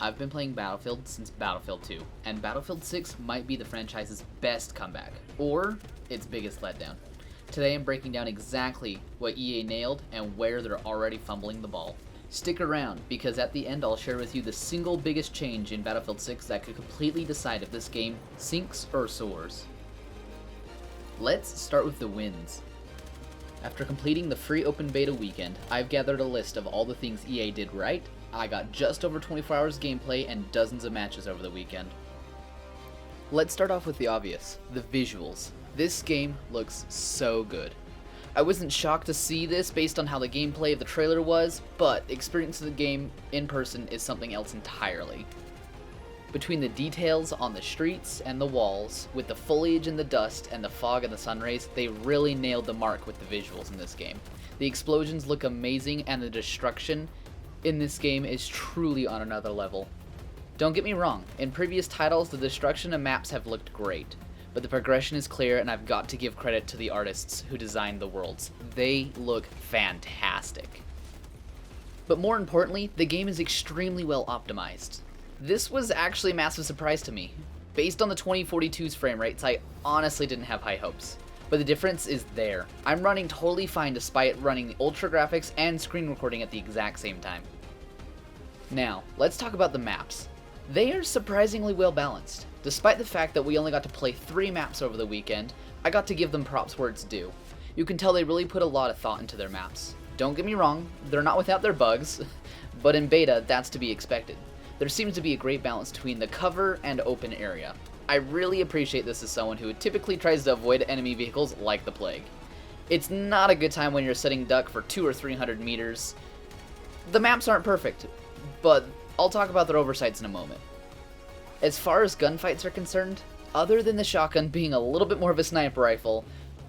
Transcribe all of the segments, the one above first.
I've been playing Battlefield since Battlefield 2, and Battlefield 6 might be the franchise's best comeback, or its biggest letdown. Today I'm breaking down exactly what EA nailed and where they're already fumbling the ball. Stick around, because at the end I'll share with you the single biggest change in Battlefield 6 that could completely decide if this game sinks or soars. Let's start with the wins. After completing the free open beta weekend, I've gathered a list of all the things EA did right. I got just over 24 hours gameplay and dozens of matches over the weekend. Let's start off with the obvious, the visuals. This game looks so good. I wasn't shocked to see this based on how the gameplay of the trailer was, but experiencing the game in person is something else entirely. Between the details on the streets and the walls, with the foliage and the dust and the fog and the sun rays, they really nailed the mark with the visuals in this game. The explosions look amazing and the destruction in this game is truly on another level. Don't get me wrong, in previous titles the destruction and maps have looked great, but the progression is clear and I've got to give credit to the artists who designed the worlds. They look fantastic. But more importantly, the game is extremely well optimized. This was actually a massive surprise to me. Based on the 2042's frame rates, I honestly didn't have high hopes. But the difference is there. I'm running totally fine despite running ultra graphics and screen recording at the exact same time. Now, let's talk about the maps. They are surprisingly well balanced. Despite the fact that we only got to play 3 maps over the weekend, I got to give them props where it's due. You can tell they really put a lot of thought into their maps. Don't get me wrong, they're not without their bugs, but in beta, that's to be expected. There seems to be a great balance between the cover and open area. I really appreciate this as someone who typically tries to avoid enemy vehicles like the plague. It's not a good time when you're setting duck for 200 or 300 meters. The maps aren't perfect, but I'll talk about their oversights in a moment. As far as gunfights are concerned, other than the shotgun being a little bit more of a sniper rifle,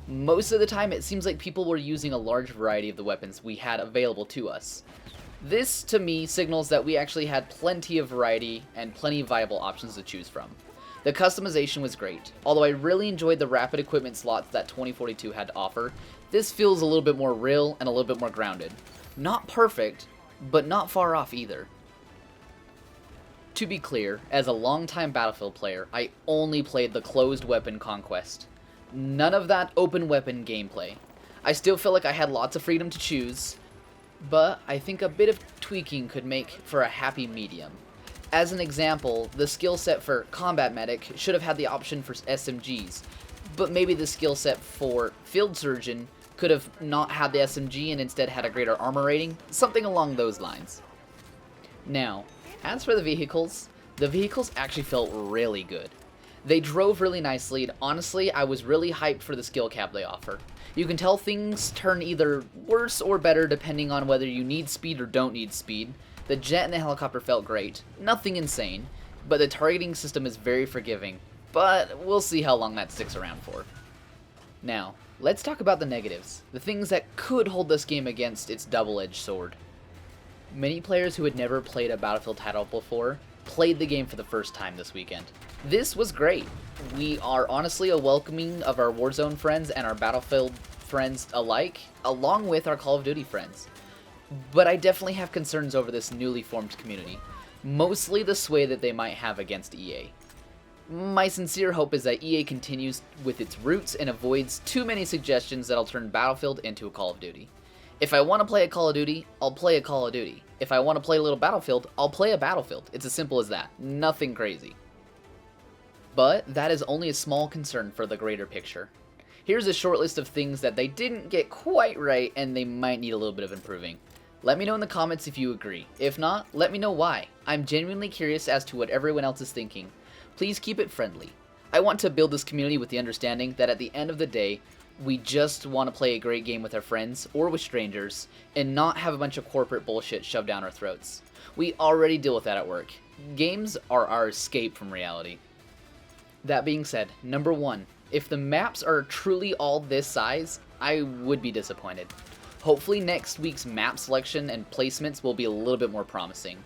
most of the time it seems like people were using a large variety of the weapons we had available to us. This, to me, signals that we actually had plenty of variety and plenty of viable options to choose from. The customization was great. Although I really enjoyed the rapid equipment slots that 2042 had to offer, this feels a little bit more real and a little bit more grounded. Not perfect, but not far off either. To be clear, as a longtime Battlefield player, I only played the closed weapon Conquest. None of that open weapon gameplay. I still feel like I had lots of freedom to choose, but I think a bit of tweaking could make for a happy medium. As an example, the skill set for Combat Medic should have had the option for SMGs, but maybe the skill set for Field Surgeon could have not had the SMG and instead had a greater armor rating, something along those lines. Now, as for the vehicles actually felt really good. They drove really nicely, and honestly, I was really hyped for the skill cap they offer. You can tell things turn either worse or better depending on whether you need speed or don't need speed. The jet and the helicopter felt great. Nothing insane, but the targeting system is very forgiving. But we'll see how long that sticks around for. Now, let's talk about the negatives. The things that could hold this game against its double-edged sword. Many players who had never played a Battlefield title before played the game for the first time this weekend. This was great. We are honestly a welcoming of our Warzone friends and our Battlefield friends alike, along with our Call of Duty friends. But I definitely have concerns over this newly formed community, mostly the sway that they might have against EA. My sincere hope is that EA continues with its roots and avoids too many suggestions that'll turn Battlefield into a Call of Duty. If I want to play a Call of Duty, I'll play a Call of Duty. If I want to play a little Battlefield, I'll play a Battlefield. It's as simple as that. Nothing crazy. But that is only a small concern for the greater picture. Here's a short list of things that they didn't get quite right and they might need a little bit of improving. Let me know in the comments if you agree. If not, let me know why. I'm genuinely curious as to what everyone else is thinking. Please keep it friendly. I want to build this community with the understanding that at the end of the day, we just want to play a great game with our friends or with strangers and not have a bunch of corporate bullshit shoved down our throats. We already deal with that at work. Games are our escape from reality. That being said, number 1, if the maps are truly all this size, I would be disappointed. Hopefully next week's map selection and placements will be a little bit more promising.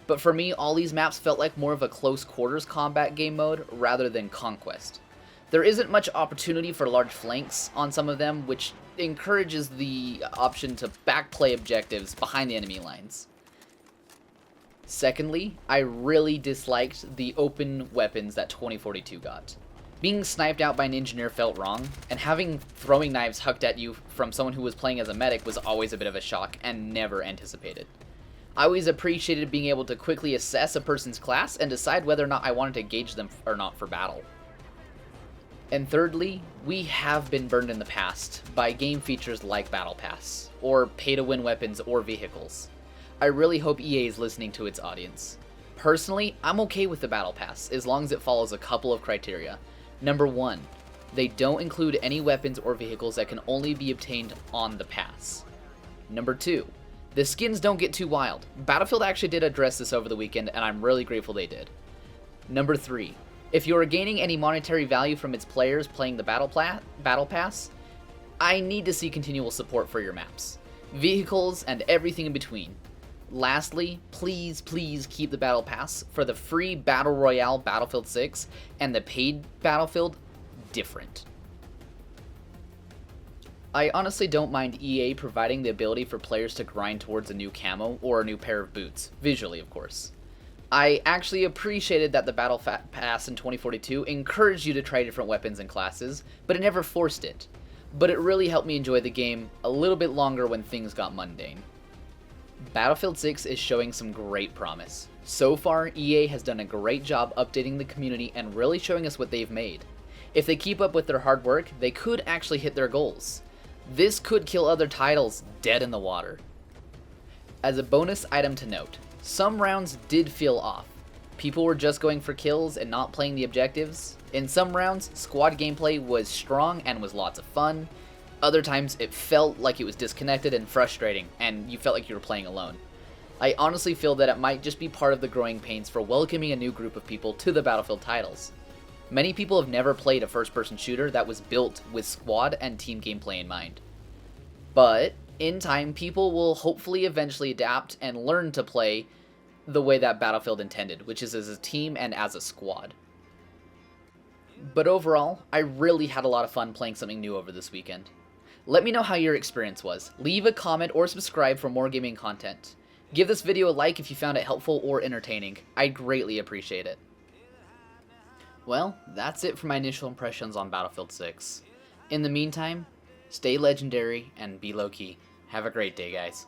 But for me, all these maps felt like more of a close quarters combat game mode rather than Conquest. There isn't much opportunity for large flanks on some of them, which encourages the option to backplay objectives behind the enemy lines. Secondly, I really disliked the open weapons that 2042 got. Being sniped out by an engineer felt wrong, and having throwing knives hucked at you from someone who was playing as a medic was always a bit of a shock and never anticipated. I always appreciated being able to quickly assess a person's class and decide whether or not I wanted to engage them or not for battle. And thirdly, we have been burned in the past by game features like Battle Pass, or pay-to-win weapons or vehicles. I really hope EA is listening to its audience. Personally, I'm okay with the Battle Pass as long as it follows a couple of criteria. Number 1, they don't include any weapons or vehicles that can only be obtained on the pass. Number 2, the skins don't get too wild. Battlefield actually did address this over the weekend, and I'm really grateful they did. Number 3, if you are gaining any monetary value from its players playing the Battle Pass, I need to see continual support for your maps, vehicles, and everything in between. Lastly, please keep the Battle Pass for the free Battle Royale Battlefield 6 and the paid Battlefield different. I honestly don't mind EA providing the ability for players to grind towards a new camo or a new pair of boots, visually of course. I actually appreciated that the Battle Pass in 2042 encouraged you to try different weapons and classes, but it never forced it. But it really helped me enjoy the game a little bit longer when things got mundane. Battlefield 6 is showing some great promise. So far, EA has done a great job updating the community and really showing us what they've made. If they keep up with their hard work, they could actually hit their goals. This could kill other titles dead in the water. As a bonus item to note, some rounds did feel off. People were just going for kills and not playing the objectives. In some rounds, squad gameplay was strong and was lots of fun. Other times, it felt like it was disconnected and frustrating, and you felt like you were playing alone. I honestly feel that it might just be part of the growing pains for welcoming a new group of people to the Battlefield titles. Many people have never played a first-person shooter that was built with squad and team gameplay in mind. But, in time, people will hopefully eventually adapt and learn to play the way that Battlefield intended, which is as a team and as a squad. But overall, I really had a lot of fun playing something new over this weekend. Let me know how your experience was. Leave a comment or subscribe for more gaming content. Give this video a like if you found it helpful or entertaining. I'd greatly appreciate it. Well, that's it for my initial impressions on Battlefield 6. In the meantime, stay legendary and be low-key. Have a great day, guys.